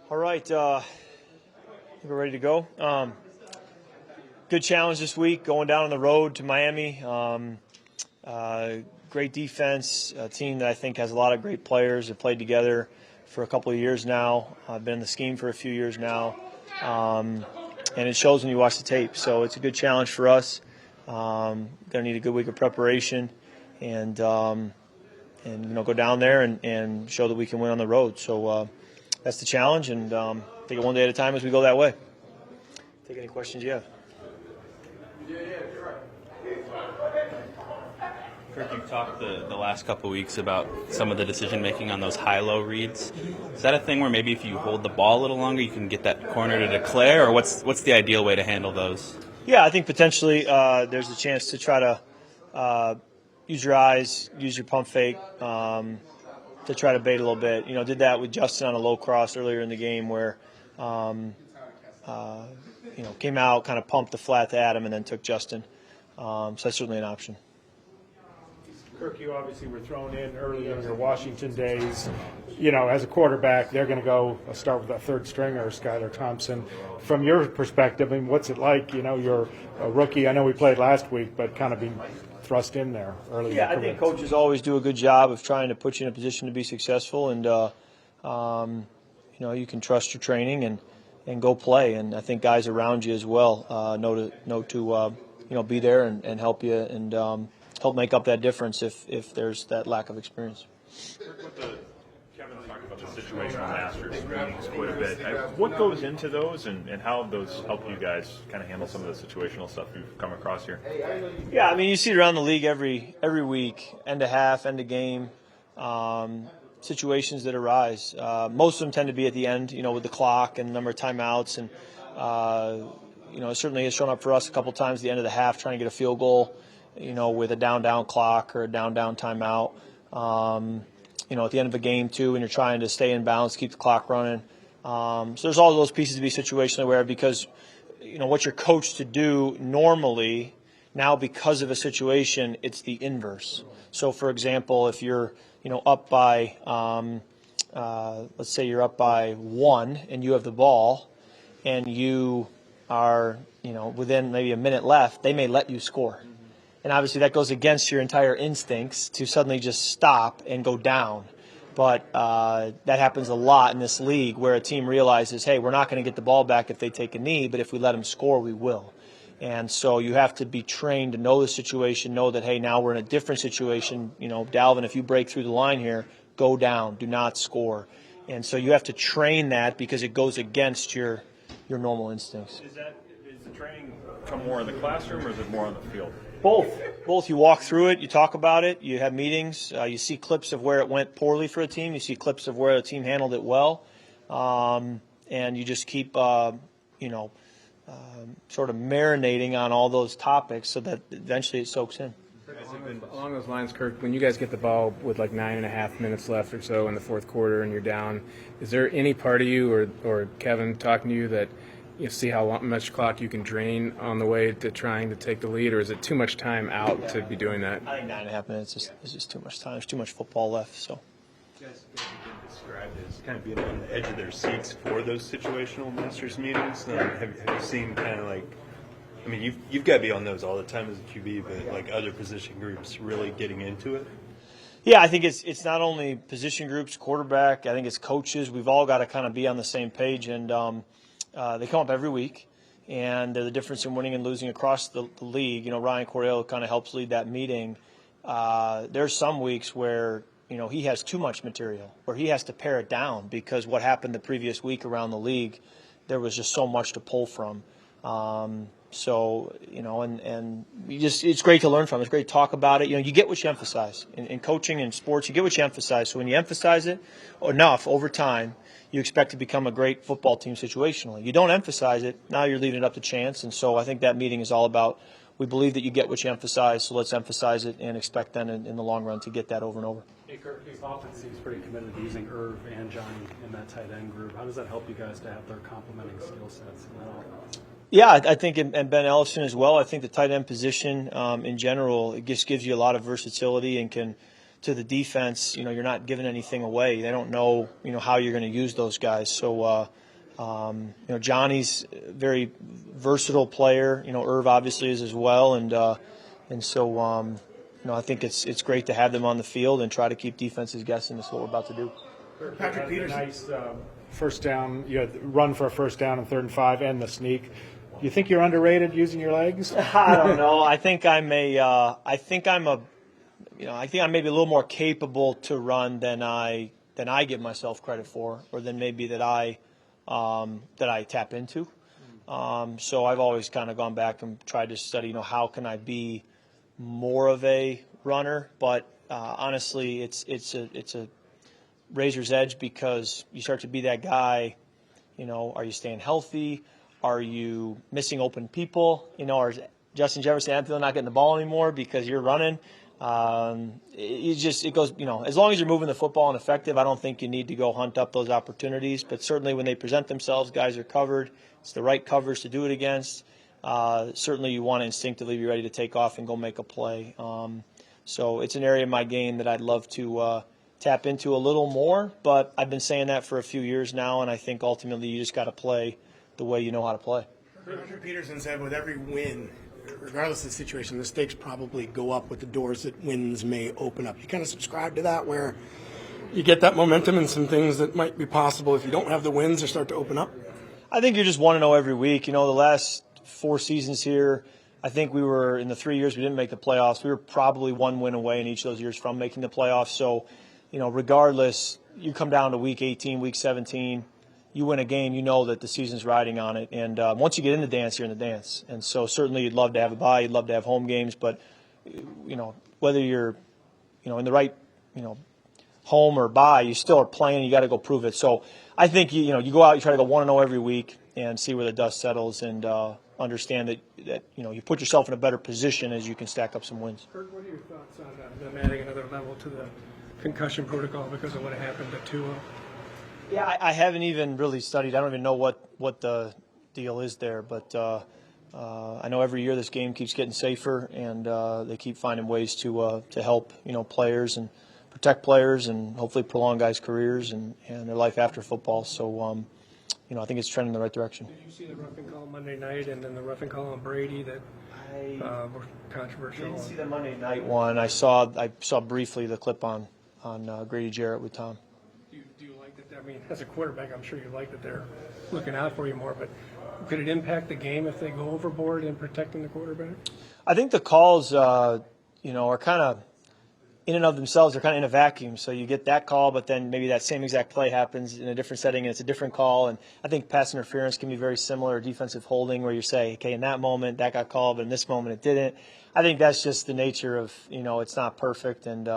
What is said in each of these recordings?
All right, we're ready to go. Good challenge this week, going down on the road to Miami. Great defense, a team that I think has a lot of great players. Have played together for a couple of years now. I've been in the scheme for a few years now, and it shows when you watch the tape. So it's a good challenge for us. Going to need a good week of preparation, and go down there and show that we can win on the road. So that's the challenge, and take it one day at a time as we go that way. Take any questions you have. Kirk, you've talked the last couple of weeks about some of the decision-making on those high-low reads. Is that a thing where maybe if you hold the ball a little longer, you can get that corner to declare, or what's the ideal way to handle those? Yeah, I think potentially there's a chance to try to use your eyes, use your pump fake to try to bait a little bit. Did that with Justin on a low cross earlier in the game where, came out, kind of pumped the flat to Adam and then took Justin. So that's certainly an option. Kirk, you obviously were thrown in early in your Washington days. As a quarterback, they're going to go start with a third stringer, Skylar Thompson. From your perspective, what's it like? You're a rookie. I know we played last week, but kind of being thrust in there early. Yeah, I think coaches always do a good job of trying to put you in a position to be successful, and you can trust your training and go play. And I think guys around you as well know to be there and help you and help make up that difference if there's that lack of experience. Kevin talked about the situational master screenings quite a bit. What goes into those, and how have those helped you guys kind of handle some of the situational stuff you've come across here? Yeah, you see it around the league every week, end of half, end of game, situations that arise. Most of them tend to be at the end, with the clock and the number of timeouts, and it certainly has shown up for us a couple times at the end of the half, trying to get a field goal, with a down clock or a down timeout. At the end of a game, too, when you're trying to stay in balance, keep the clock running. So there's all those pieces to be situationally aware of because, what you're coached to do normally, now because of a situation, it's the inverse. So, for example, if you're, up by, let's say you're up by 1 and you have the ball and you are, within maybe a minute left, they may let you score. And obviously that goes against your entire instincts to suddenly just stop and go down. But that happens a lot in this league where a team realizes, hey, we're not going to get the ball back if they take a knee, but if we let them score, we will. And so you have to be trained to know the situation, know that, hey, now we're in a different situation. Dalvin, if you break through the line here, go down, do not score. And so you have to train that because it goes against your normal instincts. Is the training come more in the classroom or is it more on the field? Both. You walk through it, you talk about it, you have meetings, you see clips of where it went poorly for a team, you see clips of where a team handled it well, and you just keep, sort of marinating on all those topics so that eventually it soaks in. Along those lines, Kirk, when you guys get the ball with like 9.5 minutes left or so in the fourth quarter and you're down, is there any part of you or Kevin talking to you that you see how much clock you can drain on the way to trying to take the lead, or is it too much time out to be doing that? I think 9.5 minutes is just too much time. There's too much football left. So. You guys have been described as kind of being on the edge of their seats for those situational masters meetings. Have you seen kind of like, you've got to be on those all the time as a QB, but like other position groups really getting into it? Yeah, I think it's not only position groups, quarterback. I think it's coaches. We've all got to kind of be on the same page, and they come up every week, and they're the difference in winning and losing across the league. Ryan Cordell kind of helps lead that meeting. There's some weeks where, he has too much material, where he has to pare it down because what happened the previous week around the league, there was just so much to pull from. And it's great to learn from. It's great to talk about it. You get what you emphasize. In coaching and sports, you get what you emphasize. So when you emphasize it enough over time, you expect to become a great football team situationally. You don't emphasize it, now you're leaving it up to chance. And so I think that meeting is all about, we believe that you get what you emphasize, so let's emphasize it and expect then in the long run to get that over and over. Hey, Kirk, this offense seems pretty committed to using Irv and Johnny in that tight end group. How does that help you guys to have their complementing skill sets in that offense? Yeah, I think, and Ben Ellison as well, I think the tight end position in general, it just gives you a lot of versatility and can to the defense, you're not giving anything away. They don't know, how you're going to use those guys. So, Johnny's a very versatile player. Irv obviously is as well, and so I think it's great to have them on the field and try to keep defenses guessing. That's what we're about to do. Patrick Peterson. Nice first down, run for a first down and 3rd and 5, and the sneak. You think you're underrated using your legs? I don't know. I think I'm maybe a little more capable to run than I give myself credit for, or than maybe that I tap into. So I've always kind of gone back and tried to study, how can I be more of a runner? But honestly, it's a razor's edge, because you start to be that guy. Are you staying healthy? Are you missing open people? Or is Justin Jefferson Anfield not getting the ball anymore because you're running? It goes, as long as you're moving the football and effective, I don't think you need to go hunt up those opportunities. But certainly when they present themselves, guys are covered. It's the right covers to do it against. Certainly you want to instinctively be ready to take off and go make a play. So it's an area of my game that I'd love to tap into a little more. But I've been saying that for a few years now, and I think ultimately you just got to play the way you know how to play. Patrick Peterson said with every win, regardless of the situation, the stakes probably go up with the doors that wins may open up. You kind of subscribe to that, where you get that momentum and some things that might be possible if you don't have the wins or start to open up? I think you're just 1-0 every week. The last 4 seasons here, I think we were, in the 3 years we didn't make the playoffs, we were probably 1 win away in each of those years from making the playoffs. So, regardless, you come down to week 18, week 17, you win a game, you know that the season's riding on it. And once you get in the dance, you're in the dance. And so certainly you'd love to have a bye, you'd love to have home games, but, whether you're, in the right, home or bye, you still are playing, you got to go prove it. So I think, you go out, you try to go 1-0 every week and see where the dust settles, and understand that you put yourself in a better position as you can stack up some wins. Kirk, what are your thoughts on them adding another level to the concussion protocol because of what happened to Tua? Yeah, I haven't even really studied. I don't even know what the deal is there, but I know every year this game keeps getting safer, and they keep finding ways to help players and protect players, and hopefully prolong guys' careers and their life after football. So I think it's trending in the right direction. Did you see the roughing call Monday night, and then the roughing call on Brady that were controversial? I didn't see the Monday night one. I saw briefly the clip on Grady Jarrett with Tom. Do you like that? I mean, as a quarterback, I'm sure you like that they're looking out for you more, but could it impact the game if they go overboard in protecting the quarterback? I think the calls, are kind of in and of themselves. They're kind of in a vacuum. So you get that call, but then maybe that same exact play happens in a different setting and it's a different call. And I think pass interference can be very similar, defensive holding, where you say, okay, in that moment that got called, but in this moment it didn't. I think that's just the nature of, it's not perfect, and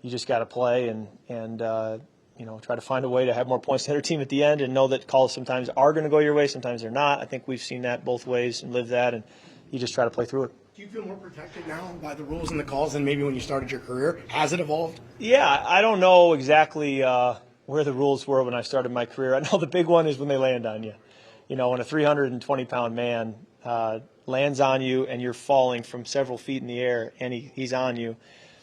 you just got to play and try to find a way to have more points to their team at the end, and know that calls sometimes are going to go your way, sometimes they're not. I think we've seen that both ways and lived that, and you just try to play through it. Do you feel more protected now by the rules and the calls than maybe when you started your career? Has it evolved? Yeah, I don't know exactly where the rules were when I started my career. I know the big one is when they land on you. When a 320-pound man lands on you and you're falling from several feet in the air and he's on you,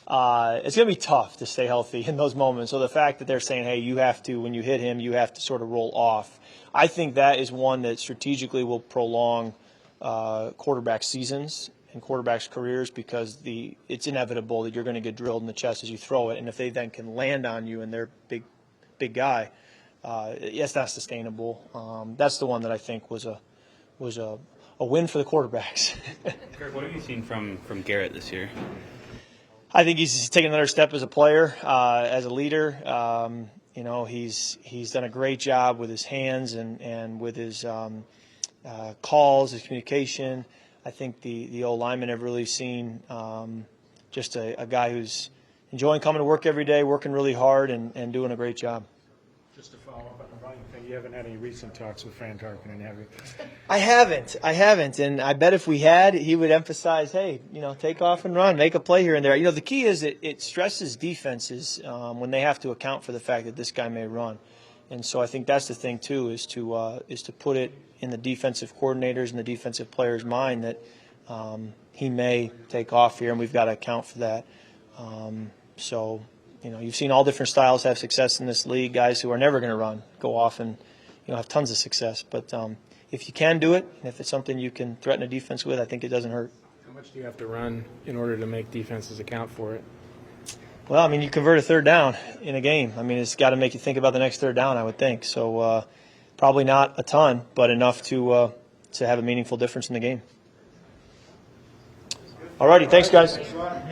it's going to be tough to stay healthy in those moments. So the fact that they're saying, hey, you have to, when you hit him, you have to sort of roll off, I think that is one that strategically will prolong quarterback seasons and quarterbacks' careers, because it's inevitable that you're going to get drilled in the chest as you throw it. And if they then can land on you and they're big guy, yes, that's sustainable. That's the one that I think was a win for the quarterbacks. Kirk, what have you seen from Garrett this year? I think he's taken another step as a player, as a leader. He's done a great job with his hands and with his calls, his communication. I think the old linemen have really seen just a guy who's enjoying coming to work every day, working really hard, and doing a great job. Just to follow up on the running thing, you haven't had any recent talks with Fran Tarkenton, have you? I haven't, and I bet if we had, he would emphasize, hey, take off and run, make a play here and there. The key is it stresses defenses when they have to account for the fact that this guy may run, and so I think that's the thing too, is to put it in the defensive coordinators and the defensive players' mind that he may take off here, and we've got to account for that. So you've seen all different styles have success in this league. Guys who are never going to run go off and have tons of success. But if you can do it, and if it's something you can threaten a defense with, I think it doesn't hurt. How much do you have to run in order to make defenses account for it? Well, you convert a third down in a game. It's got to make you think about the next third down, I would think. So probably not a ton, but enough to have a meaningful difference in the game. All righty, thanks, guys.